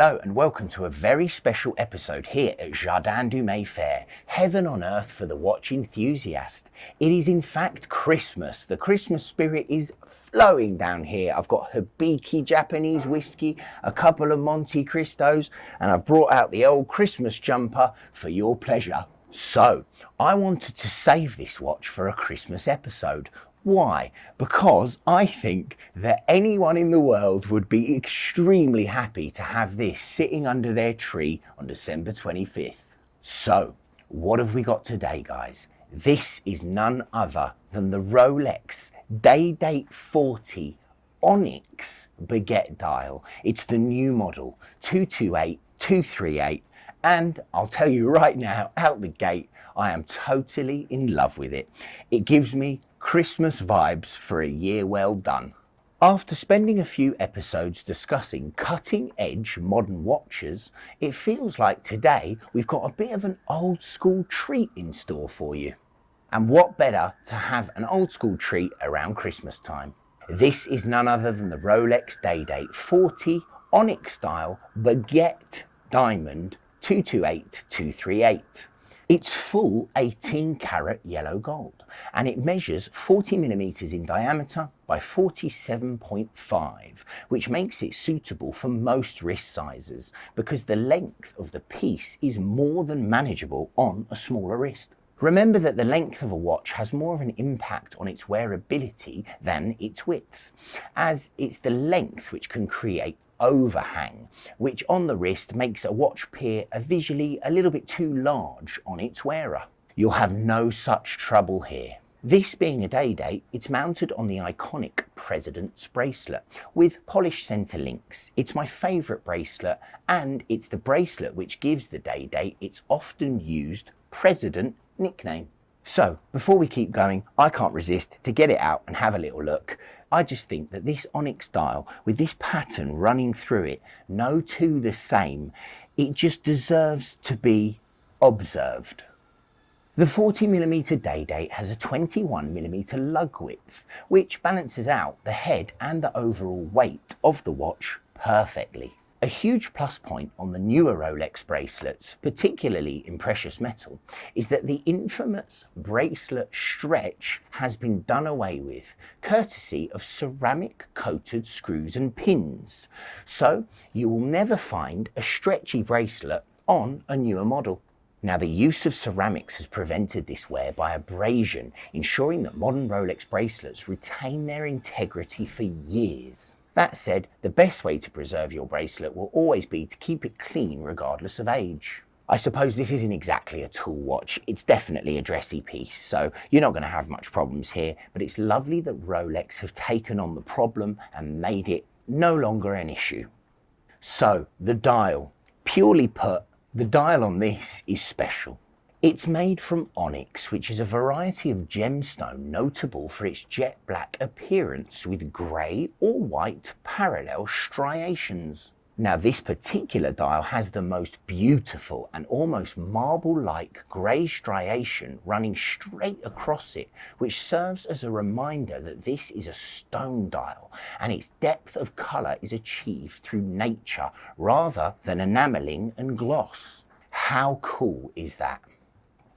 Hello and welcome to a very special episode here at Jardin du May Fair, heaven on earth for the watch enthusiast. It is in fact Christmas. The Christmas spirit is flowing down here. I've got Hibiki Japanese whiskey, a couple of Monte Cristos, and I've brought out the old Christmas jumper for your pleasure. So, I wanted to save this watch for a Christmas episode. Why? Because I think that anyone in the world would be extremely happy to have this sitting under their tree on December 25th. So, what have we got today, guys? This is none other than the Rolex Day-Date 40 Onyx Baguette dial. It's the new model 228238. And I'll tell you right now, out the gate, I am totally in love with it. It gives me Christmas vibes for a year well done. After spending a few episodes discussing cutting-edge modern watches, it feels like today we've got a bit of an old-school treat in store for you. And what better to have an old-school treat around Christmas time? This is none other than the Rolex Day-Date 40 Onyx style Baguette Diamond 228238. It's full 18 karat yellow gold and it measures 40 millimeters in diameter by 47.5, which makes it suitable for most wrist sizes because the length of the piece is more than manageable on a smaller wrist. Remember that the length of a watch has more of an impact on its wearability than its width, as it's the length which can create overhang, which on the wrist makes a watch appear visually a little bit too large on its wearer. You'll have no such trouble here. This being a day-date, it's mounted on the iconic President's bracelet with polished center links. It's my favourite bracelet, and it's the bracelet which gives the day-date its often used President nickname. So, before we keep going, I can't resist to get it out and have a little look. I just think that this Onyx dial, with this pattern running through it, no two the same, it just deserves to be observed. The 40mm Day-Date has a 21mm lug width, which balances out the head and the overall weight of the watch perfectly. A huge plus point on the newer Rolex bracelets, particularly in precious metal, is that the infamous bracelet stretch has been done away with, courtesy of ceramic coated screws and pins. So you will never find a stretchy bracelet on a newer model. Now, the use of ceramics has prevented this wear by abrasion, ensuring that modern Rolex bracelets retain their integrity for years. That said, the best way to preserve your bracelet will always be to keep it clean regardless of age. I suppose this isn't exactly a tool watch, it's definitely a dressy piece, so you're not going to have much problems here, but it's lovely that Rolex have taken on the problem and made it no longer an issue. So, the dial. Purely put, the dial on this is special. It's made from onyx, which is a variety of gemstone notable for its jet black appearance with grey or white parallel striations. Now, this particular dial has the most beautiful and almost marble-like grey striation running straight across it, which serves as a reminder that this is a stone dial and its depth of colour is achieved through nature rather than enamelling and gloss. How cool is that?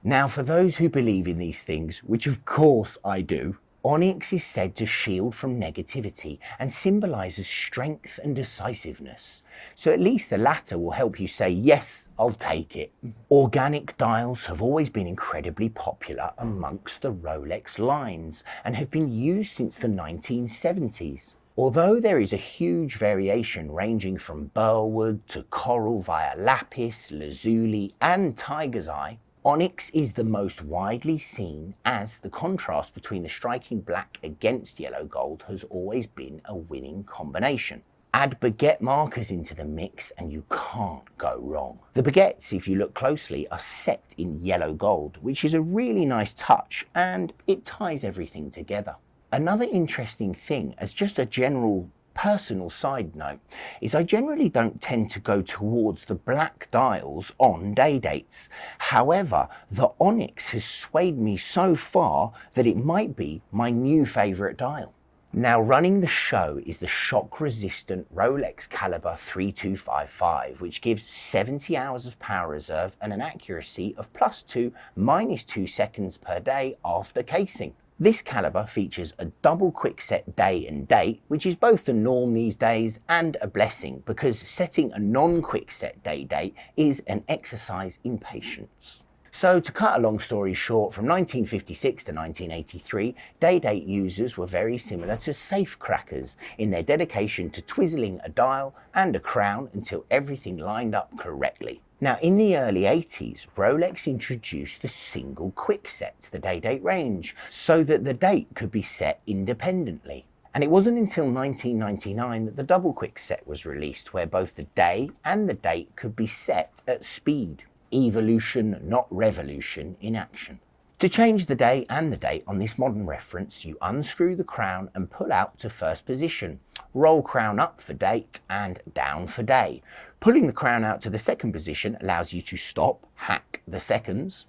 Now, for those who believe in these things, which of course I do, onyx is said to shield from negativity and symbolises strength and decisiveness. So at least the latter will help you say, yes, I'll take it. Organic dials have always been incredibly popular amongst the Rolex lines and have been used since the 1970s. Although there is a huge variation ranging from burlwood to coral via lapis, lazuli and tiger's eye, onyx is the most widely seen, as the contrast between the striking black against yellow gold has always been a winning combination. Add baguette markers into the mix and you can't go wrong. The baguettes, if you look closely, are set in yellow gold, which is a really nice touch and it ties everything together. Another interesting thing, as just a general personal side note, is I generally don't tend to go towards the black dials on day dates. However, the onyx has swayed me so far that it might be my new favourite dial. Now running the show is the shock-resistant Rolex caliber 3255, which gives 70 hours of power reserve and an accuracy of +2, -2 seconds per day after casing. This caliber features a double quickset day and date, which is both the norm these days and a blessing, because setting a non-quickset day-date is an exercise in patience. So to cut a long story short, from 1956 to 1983, day-date users were very similar to safecrackers in their dedication to twizzling a dial and a crown until everything lined up correctly. Now in the early 80s, Rolex introduced the single quickset to the day-date range so that the date could be set independently. And it wasn't until 1999 that the double quickset was released, where both the day and the date could be set at speed. Evolution, not revolution, in action. To change the day and the date on this modern reference, you unscrew the crown and pull out to first position. Roll crown up for date and down for day. Pulling the crown out to the second position allows you to stop, hack the seconds,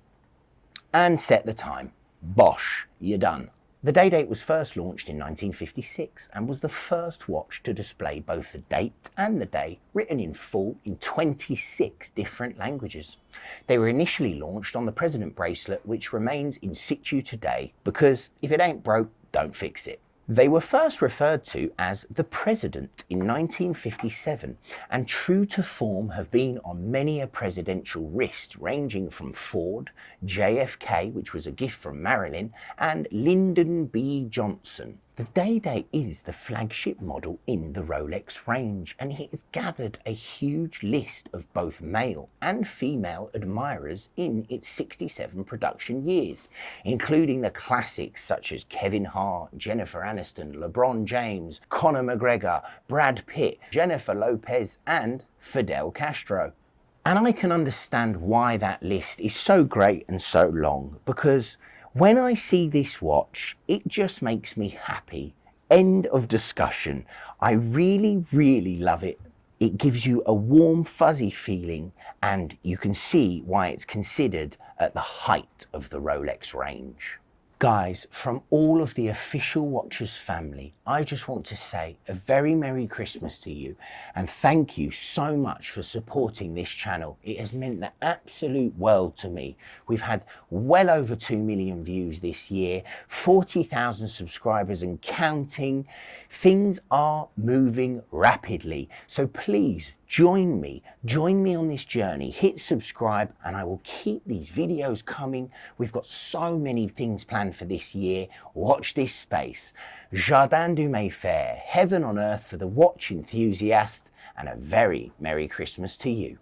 and set the time. Bosh, you're done. The day-date was first launched in 1956 and was the first watch to display both the date and the day written in full in 26 different languages. They were initially launched on the President bracelet, which remains in situ today because if it ain't broke, don't fix it. They were first referred to as the President in 1957 and true to form have been on many a presidential wrist, ranging from Ford, JFK, which was a gift from Marilyn, and Lyndon B. Johnson. The day-date is the flagship model in the Rolex range, and it has gathered a huge list of both male and female admirers in its 67 production years, including the classics such as Kevin Hart, Jennifer Aniston, LeBron James, Conor McGregor, Brad Pitt, Jennifer Lopez, and Fidel Castro. And I can understand why that list is so great and so long, because when I see this watch, it just makes me happy. End of discussion. I really, really love it. It gives you a warm, fuzzy feeling, and you can see why it's considered at the height of the Rolex range. Guys, from all of the official Watchers family, I just want to say a very Merry Christmas to you and thank you so much for supporting this channel. It has meant the absolute world to me. We've had well over 2 million views this year, 40,000 subscribers and counting. Things are moving rapidly, so please join me on this journey. Hit subscribe and I will keep these videos coming. We've got so many things planned for this year. Watch this space. Jardin du Mayfair, heaven on earth for the watch enthusiast, and a very Merry Christmas to you.